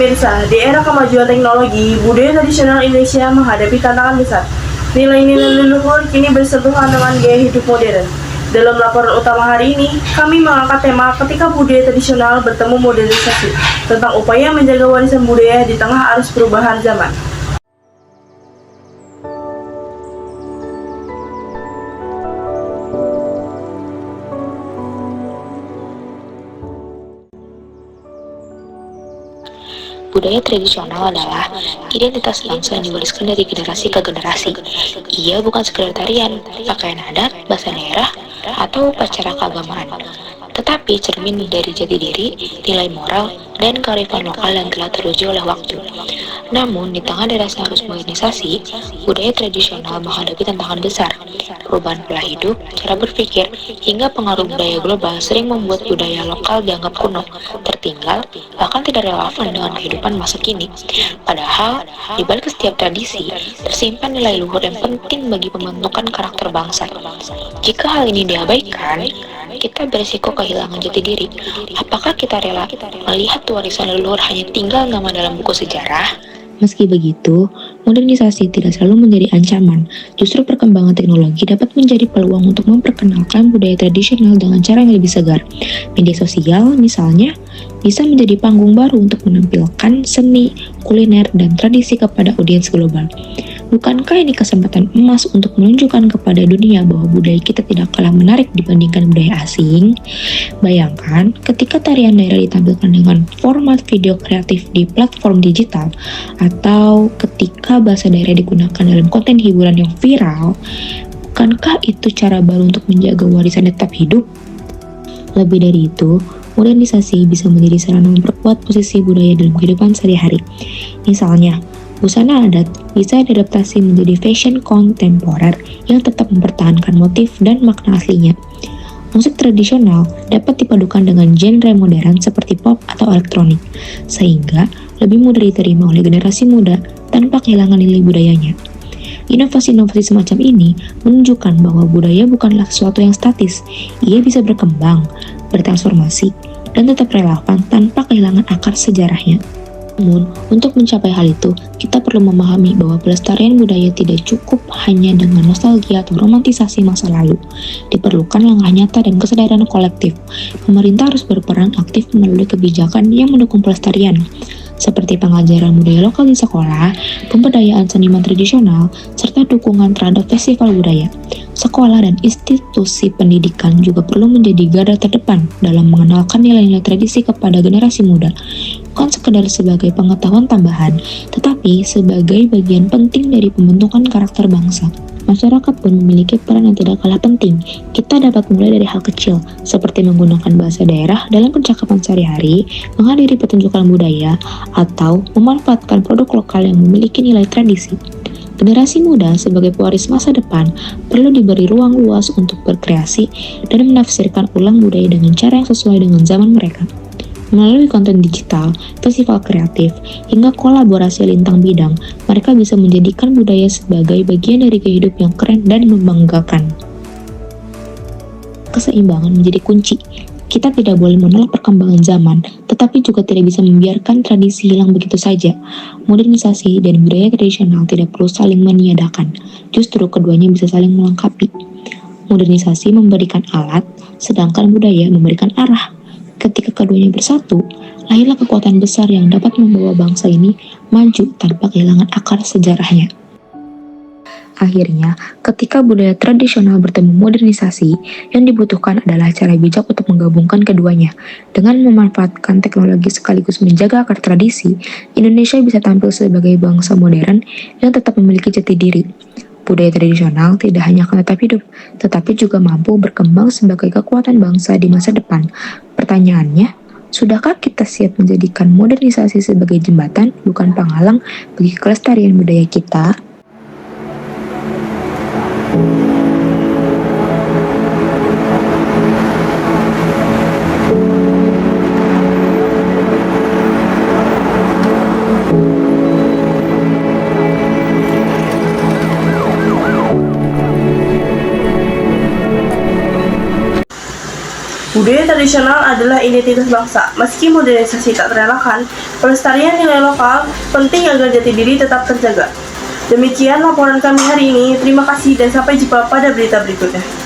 Pemirsa, di era kemajuan teknologi, budaya tradisional Indonesia menghadapi tantangan besar. Nilai-nilai leluhur kini bersentuhan dengan gaya hidup modern. Dalam laporan utama hari ini, kami mengangkat tema ketika budaya tradisional bertemu modernisasi, tentang upaya menjaga warisan budaya di tengah arus perubahan zaman. Budaya tradisional adalah identitas bangsa yang diwariskan dari generasi ke generasi. Ia bukan sekedar tarian, pakaian adat, bahasa daerah, atau upacara keagamaan, tetapi cermin dari jati diri, nilai moral, dan kearifan lokal yang telah teruji oleh waktu. Namun, di tengah derasnya arus modernisasi, budaya tradisional menghadapi tantangan besar. Perubahan pola hidup, cara berpikir, hingga pengaruh budaya global sering membuat budaya lokal dianggap kuno, tertinggal, bahkan tidak relevan dengan kehidupan masa kini. Padahal, di balik setiap tradisi, tersimpan nilai luhur yang penting bagi pembentukan karakter bangsa. Jika hal ini diabaikan, kita berisiko kehilangan jati diri. Apakah kita rela melihat warisan leluhur hanya tinggal nama dalam buku sejarah? Meski begitu, modernisasi tidak selalu menjadi ancaman. Justru perkembangan teknologi dapat menjadi peluang untuk memperkenalkan budaya tradisional dengan cara yang lebih segar. Media sosial, misalnya, bisa menjadi panggung baru untuk menampilkan seni, kuliner, dan tradisi kepada audiens global. Bukankah ini kesempatan emas untuk menunjukkan kepada dunia bahwa budaya kita tidak kalah menarik dibandingkan budaya asing? Bayangkan ketika tarian daerah ditampilkan dengan format video kreatif di platform digital, atau ketika bahasa daerah digunakan dalam konten hiburan yang viral, bukankah itu cara baru untuk menjaga warisan tetap hidup? Lebih dari itu, modernisasi bisa menjadi sarana memperkuat posisi budaya dalam kehidupan sehari-hari. Misalnya, busana adat bisa diadaptasi menjadi fashion kontemporer yang tetap mempertahankan motif dan makna aslinya. Musik tradisional dapat dipadukan dengan genre modern seperti pop atau elektronik, sehingga lebih mudah diterima oleh generasi muda tanpa kehilangan nilai budayanya. Inovasi-inovasi semacam ini menunjukkan bahwa budaya bukanlah sesuatu yang statis. Ia bisa berkembang, bertransformasi, dan tetap relevan tanpa kehilangan akar sejarahnya. Namun, untuk mencapai hal itu, kita perlu memahami bahwa pelestarian budaya tidak cukup hanya dengan nostalgia atau romantisasi masa lalu. Diperlukan langkah nyata dan kesadaran kolektif. Pemerintah harus berperan aktif melalui kebijakan yang mendukung pelestarian, seperti pengajaran budaya lokal di sekolah, pemberdayaan seniman tradisional, serta dukungan terhadap festival budaya. Sekolah dan institusi pendidikan juga perlu menjadi garda terdepan dalam mengenalkan nilai-nilai tradisi kepada generasi muda, bukan sekedar sebagai pengetahuan tambahan, tetapi sebagai bagian penting dari pembentukan karakter bangsa. Masyarakat pun memiliki peran yang tidak kalah penting. Kita dapat mulai dari hal kecil, seperti menggunakan bahasa daerah dalam percakapan sehari-hari, menghadiri pertunjukan budaya, atau memanfaatkan produk lokal yang memiliki nilai tradisi. Generasi muda sebagai pewaris masa depan perlu diberi ruang luas untuk berkreasi dan menafsirkan ulang budaya dengan cara yang sesuai dengan zaman mereka. Melalui konten digital, festival kreatif, hingga kolaborasi lintang bidang, mereka bisa menjadikan budaya sebagai bagian dari kehidupan yang keren dan membanggakan. Keseimbangan menjadi kunci. Kita tidak boleh menolak perkembangan zaman, tetapi juga tidak bisa membiarkan tradisi hilang begitu saja. Modernisasi dan budaya tradisional tidak perlu saling meniadakan, justru keduanya bisa saling melengkapi. Modernisasi memberikan alat, sedangkan budaya memberikan arah. Ketika keduanya bersatu, lahirlah kekuatan besar yang dapat membawa bangsa ini maju tanpa kehilangan akar sejarahnya. Akhirnya, ketika budaya tradisional bertemu modernisasi, yang dibutuhkan adalah cara bijak untuk menggabungkan keduanya. Dengan memanfaatkan teknologi sekaligus menjaga akar tradisi, Indonesia bisa tampil sebagai bangsa modern yang tetap memiliki jati diri. Budaya tradisional tidak hanya akan tetap hidup, tetapi juga mampu berkembang sebagai kekuatan bangsa di masa depan. Pertanyaannya, sudahkah kita siap menjadikan modernisasi sebagai jembatan, bukan penghalang bagi kelestarian budaya kita? Budaya tradisional adalah identitas bangsa. Meski modernisasi tak terelakkan, pelestarian nilai lokal penting agar jati diri tetap terjaga. Demikian laporan kami hari ini. Terima kasih dan sampai jumpa pada berita berikutnya.